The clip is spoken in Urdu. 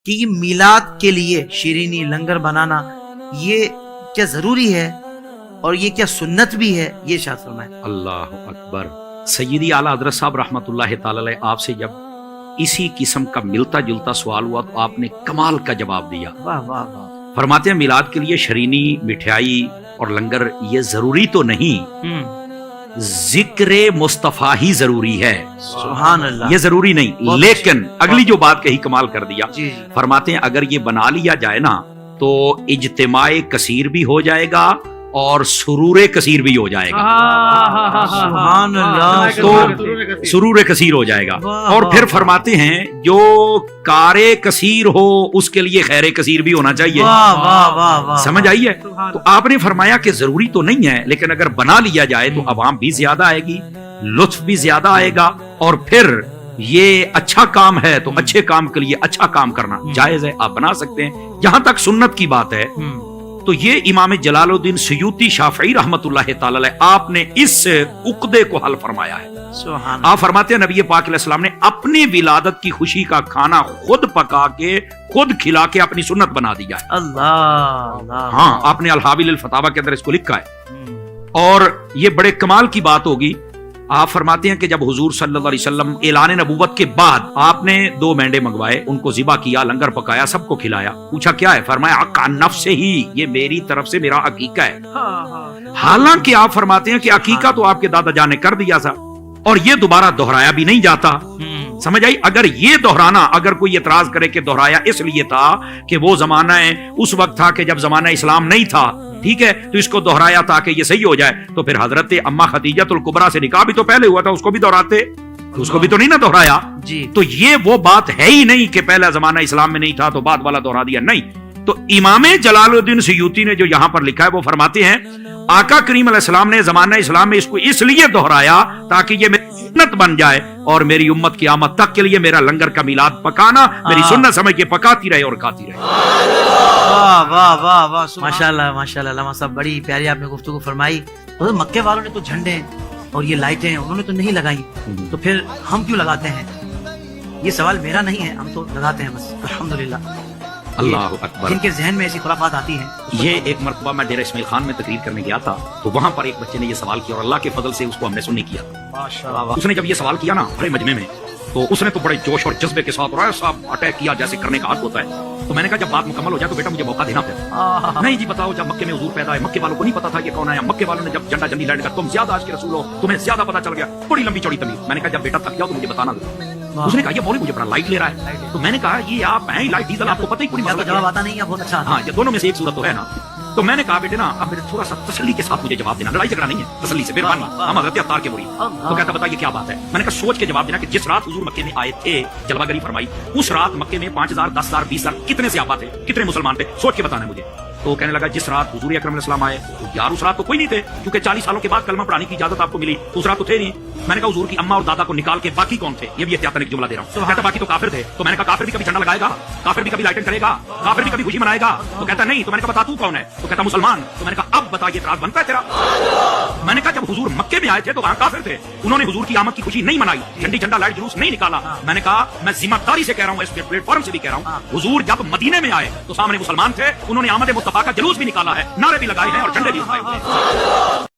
کہ یہ میلاد کے لیے شیرینی لنگر بنانا یہ کیا ضروری ہے اور یہ کیا سنت بھی ہے، یہ ارشاد فرمائیں۔ اللہ اکبر۔ سیدی اعلیٰ حضرت صاحب رحمۃ اللہ تعالی علیہ آپ سے جب اسی قسم کا ملتا جلتا سوال ہوا تو آپ نے کمال کا جواب دیا۔ واہ واہ واہ۔ فرماتے ہیں میلاد کے لیے شرینی، مٹھائی اور لنگر یہ ضروری تو نہیں، ذکر مصطفیٰ ہی ضروری ہے، سبحان اللہ، یہ ضروری نہیں۔ لیکن اگلی جو بات کہی کمال کر دیا، جی فرماتے ہیں اگر یہ بنا لیا جائے نا تو اجتماع کثیر بھی ہو جائے گا اور سرور کثیر بھی ہو جائے گا، سبحان اللہ، تو سرور کثیر ہو جائے گا۔ اور پھر فرماتے ہیں جو کار کثیر ہو اس کے لیے خیر کثیر بھی ہونا چاہیے۔ واہ واہ واہ واہ۔ سمجھ آئی ہے؟ تو آپ نے فرمایا کہ ضروری تو نہیں ہے، لیکن اگر بنا لیا جائے تو عوام بھی زیادہ آئے گی، لطف بھی زیادہ آئے گا، اور پھر یہ اچھا کام ہے تو اچھے کام کے لیے اچھا کام کرنا جائز ہے، آپ بنا سکتے ہیں۔ جہاں تک سنت کی بات ہے تو یہ امام جلال الدین سیوطی شافعی رحمت اللہ تعالی علیہ آپ نے اس عقدے کو حل فرمایا ہے۔ سبحان آپ فرماتے ہیں نبی پاک علیہ السلام نے اپنی ولادت کی خوشی کا کھانا خود پکا کے خود کھلا کے اپنی سنت بنا دیا ہے۔ اللہ، ہاں، آپ نے الحاویل الفتاوی کے اندر اس کو لکھا ہے، اور یہ بڑے کمال کی بات ہوگی۔ آپ فرماتے ہیں کہ جب حضور صلی اللہ علیہ وسلم اعلان نبوت کے بعد آپ نے 2 مینڈے منگوائے، ان کو ذبح کیا، لنگر پکایا، سب کو کھلایا، پوچھا کیا ہے؟ فرمایا عقا نفس ہی، یہ میری طرف سے میرا عقیقہ ہے۔ حالانکہ آپ فرماتے ہیں کہ عقیقہ تو آپ کے دادا جان نے کر دیا تھا اور یہ دوبارہ دہرایا بھی نہیں جاتا۔ سمجھ آئی؟ اگر یہ دہرانا، اگر کوئی اعتراض کرے کہ دہرایا اس لیے تھا کہ وہ زمانہ اس وقت تھا کہ جب زمانہ اسلام نہیں تھا، ٹھیک ہے، تو اس کو دہرایا تاکہ یہ صحیح ہو جائے، تو پھر حضرت اما خدیجہ الکبریٰ سے نکاح بھی تو پہلے ہوا تھا، اس کو بھی دہراتے، اس کو بھی تو نہیں نہ دہرایا جی۔ تو یہ وہ بات ہے ہی نہیں کہ پہلا زمانہ اسلام میں نہیں تھا تو بعد والا دہرا دیا، نہیں۔ تو امام جلال الدین سیوطی نے جو یہاں پر لکھا ہے وہ فرماتے ہیں آقا کریم علیہ السلام نے زمانہ اسلام میں اس کو اس لیے دہرایا تاکہ یہ میری سنت بن جائے اور میری امت کی آمد تک کے لیے میرا لنگر کا میلاد پکانا میری سنت سمجھ کے پکاتی رہے اور کھاتی رہے۔ واہ واہ واہ واہ، ماشاءاللہ ماشاءاللہ۔ علامہ صاحب بڑی پیاری آپ نے گفتگو فرمائی۔ تو مکے والوں نے تو جھنڈے اور یہ لائٹیں انہوں نے تو نہیں لگائی، تو پھر ہم کیوں لگاتے ہیں؟ یہ سوال میرا نہیں ہے، ہم تو لگاتے ہیں بس، الحمدللہ۔ اللہ اکبر۔ جن کے ذہن میں ایسی خرافات آتی ہیں۔ یہ ایک مرتبہ میں ڈیرہ اسماعیل خان میں تقریر کرنے گیا تھا تو وہاں پر ایک بچے نے یہ سوال کیا اور اللہ کے فضل سے اس کو ہم نے سننے کیا۔ اس نے جب یہ سوال کیا نا بڑے مجمع میں، تو اس نے تو بڑے جوش اور جذبے کے ساتھ ایسا اٹیک کیا جیسے کرنے کا حق ہوتا ہے۔ تو میں نے کہا جب بات مکمل ہو جائے تو بیٹا مجھے موقع دینا پھر۔ نہیں جی بتاؤ، جب مکے میں حضور پیدا ہے، مکے والوں کو نہیں پتا تھا یہ کون ہے، مکے والوں نے جب جھنڈا جنڈی لائٹ کا تم زیادہ آج کے رسول ہو، تمہیں زیادہ پتا چل گیا، بڑی لمبی چوڑی تمیز۔ میں نے کہا جب بیٹا تھک جاؤ تو مجھے بتانا ضرور۔ اس نے کہا یہ مولوی مجھے بڑا لائٹ لے رہا ہے، تو میں نے کہا یہ آپ ہیں لائٹ ڈیزل، آپ کو پتہ ہی کوئی مسئلہ جواب آتا نہیں ہے، بہت اچھا۔ ہاں، یہ دونوں میں سے ایک صورت تو ہے نا۔ تو میں نے کہا بیٹے نا اب میرے تھوڑا سا تسلی کے ساتھ مجھے جواب دینا، لڑائی جھگڑا نہیں ہے، تسلی سے، مہربانی، ہم حضرت عطار کے مرید۔ تو کہتا بتائیے کیا بات ہے؟ میں نے کہا سوچ کے جواب دینا کہ جس رات حضور مکے میں آئے تھے، جلوہ گری فرمائی، اس رات مکے میں 5000 10,000 20,000 کتنے صحابہ تھے، کتنے مسلمان تھے، سوچ کے بتانا مجھے۔ تو کہنے لگا جس رات حضور اکرم علیہ السلام آئے یار اس رات تو کوئی نہیں تھے، کیونکہ 40 سالوں کے بعد کلمہ پڑھانے کی اجازت آپ کو ملی، اس رات تو تھے نہیں۔ میں نے کہا حضور کی اماں اور دادا کو نکال کے باقی کون تھے؟ یہ بھی احتیاطاً ایک جملہ دے رہا ہوں۔ کہتا باقی تو کافر تھے۔ تو میں نے کہا کافر بھی کبھی جھنڈا لگائے گا، کافر بھی کبھی لائٹنگ کرے گا، کافر بھی کبھی خوشی منائے گا؟ تو کہتا نہیں۔ تو میں نے کہا بتا تو کون ہے؟ تو کہتا مسلمان۔ تو میں نے کہا اب بتا یہ اعتراض بنتا ہے تیرا؟ میں نے کہا جب حضور مکے میں آئے تھے تو وہاں کافر تھے، انہوں نے حضور کی آمد کی خوشی نہیں منائی، جھنڈی جھنڈا لائٹ جلوس نہیں نکالا۔ میں نے کہا میں ذمہ داری سے کہہ رہا ہوں، اس پلیٹ فارم سے بھی کہہ رہا ہوں، حضور جب مدینے میں آئے تو سامنے مسلمان تھے، انہوں نے آمد مصطفیٰ کا جلوس بھی نکالا ہے، نعرے بھی لگائے ہیں اور جھنڈے بھی اٹھائے ہیں۔